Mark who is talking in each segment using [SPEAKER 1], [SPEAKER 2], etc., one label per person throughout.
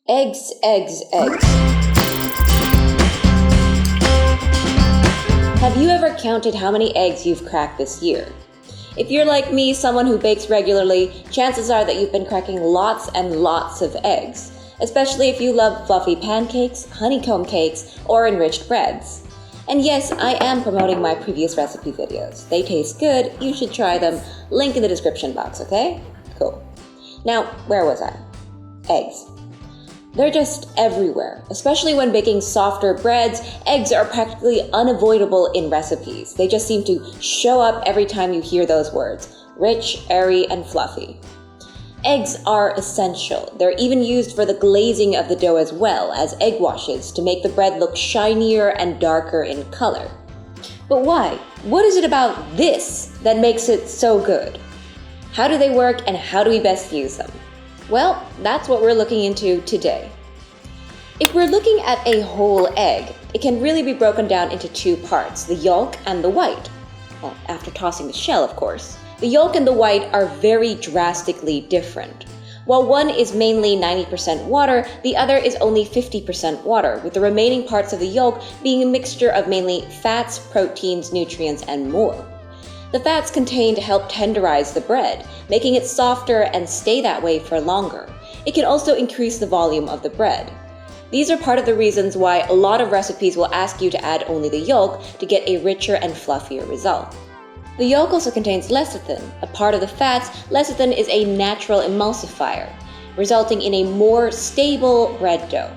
[SPEAKER 1] Eggs, eggs, eggs. Have you ever counted how many eggs you've cracked this year? If you're like me, someone who bakes regularly, chances are that you've been cracking lots and lots of eggs, especially if you love fluffy pancakes, honeycomb cakes, or enriched breads. And yes, I am promoting my previous recipe videos. They taste good, you should try them. Link in the description box, okay? Cool. Now, where was I? Eggs. They're just everywhere. Especially when baking softer breads, eggs are practically unavoidable in recipes. They just seem to show up every time you hear those words: rich, airy, and fluffy. Eggs are essential. They're even used for the glazing of the dough as well as egg washes to make the bread look shinier and darker in color. But why? What is it about this that makes it so good? How do they work and how do we best use them? Well, that's what we're looking into today. If we're looking at a whole egg, it can really be broken down into two parts, the yolk and the white. Well, after tossing the shell, of course. The yolk and the white are very drastically different. While one is mainly 90% water, the other is only 50% water, with the remaining parts of the yolk being a mixture of mainly fats, proteins, nutrients, and more. The fats contained help tenderize the bread, making it softer and stay that way for longer. It can also increase the volume of the bread. These are part of the reasons why a lot of recipes will ask you to add only the yolk to get a richer and fluffier result. The yolk also contains lecithin. A part of the fats, lecithin is a natural emulsifier, resulting in a more stable bread dough.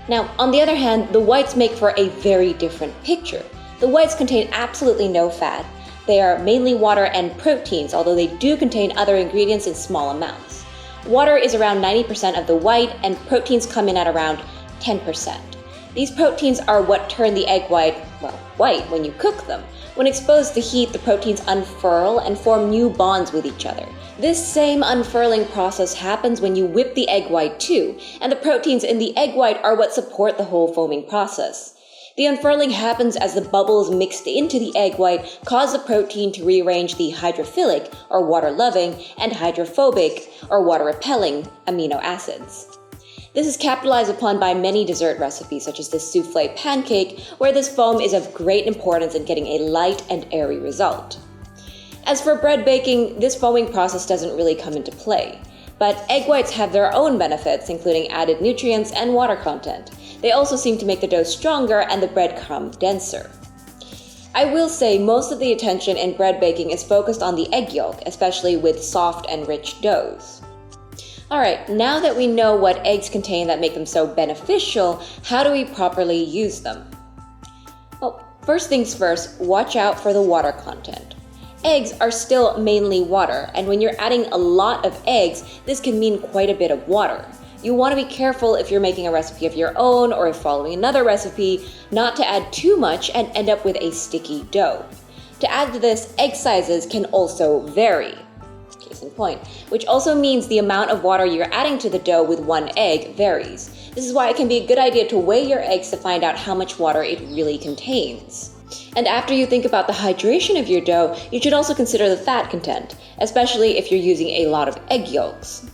[SPEAKER 1] Now, on the other hand, the whites make for a very different picture. The whites contain absolutely no fat. They are mainly water and proteins, although they do contain other ingredients in small amounts. Water is around 90% of the white, and proteins come in at around 10%. These proteins are what turn the egg white when you cook them. When exposed to heat, the proteins unfurl and form new bonds with each other. This same unfurling process happens when you whip the egg white too, and the proteins in the egg white are what support the whole foaming process. The unfurling happens as the bubbles mixed into the egg white cause the protein to rearrange the hydrophilic, or water-loving, and hydrophobic, or water-repelling, amino acids. This is capitalized upon by many dessert recipes, such as this souffle pancake, where this foam is of great importance in getting a light and airy result. As for bread baking, this foaming process doesn't really come into play. But egg whites have their own benefits, including added nutrients and water content. They also seem to make the dough stronger and the bread crumb denser. I will say most of the attention in bread baking is focused on the egg yolk, especially with soft and rich doughs. Alright, now that we know what eggs contain that make them so beneficial, how do we properly use them? Well, first things first, watch out for the water content. Eggs are still mainly water, and when you're adding a lot of eggs, this can mean quite a bit of water. You want to be careful if you're making a recipe of your own or if following another recipe, not to add too much and end up with a sticky dough. To add to this, egg sizes can also vary. Case in point, which also means the amount of water you're adding to the dough with one egg varies. This is why it can be a good idea to weigh your eggs to find out how much water it really contains. And after you think about the hydration of your dough, you should also consider the fat content, especially if you're using a lot of egg yolks.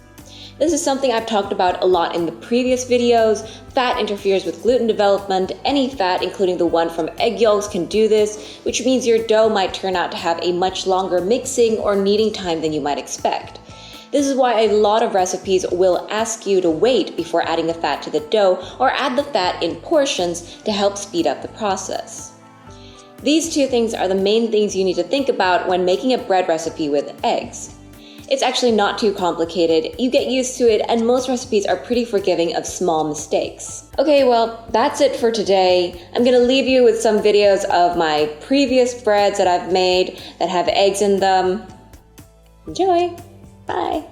[SPEAKER 1] This is something I've talked about a lot in the previous videos. Fat interferes with gluten development. Any fat, including the one from egg yolks, can do this, which means your dough might turn out to have a much longer mixing or kneading time than you might expect. This is why a lot of recipes will ask you to wait before adding the fat to the dough or add the fat in portions to help speed up the process. These two things are the main things you need to think about when making a bread recipe with eggs. It's actually not too complicated, you get used to it, and most recipes are pretty forgiving of small mistakes. Okay, well, that's it for today. I'm gonna leave you with some videos of my previous breads that I've made that have eggs in them. Enjoy! Bye!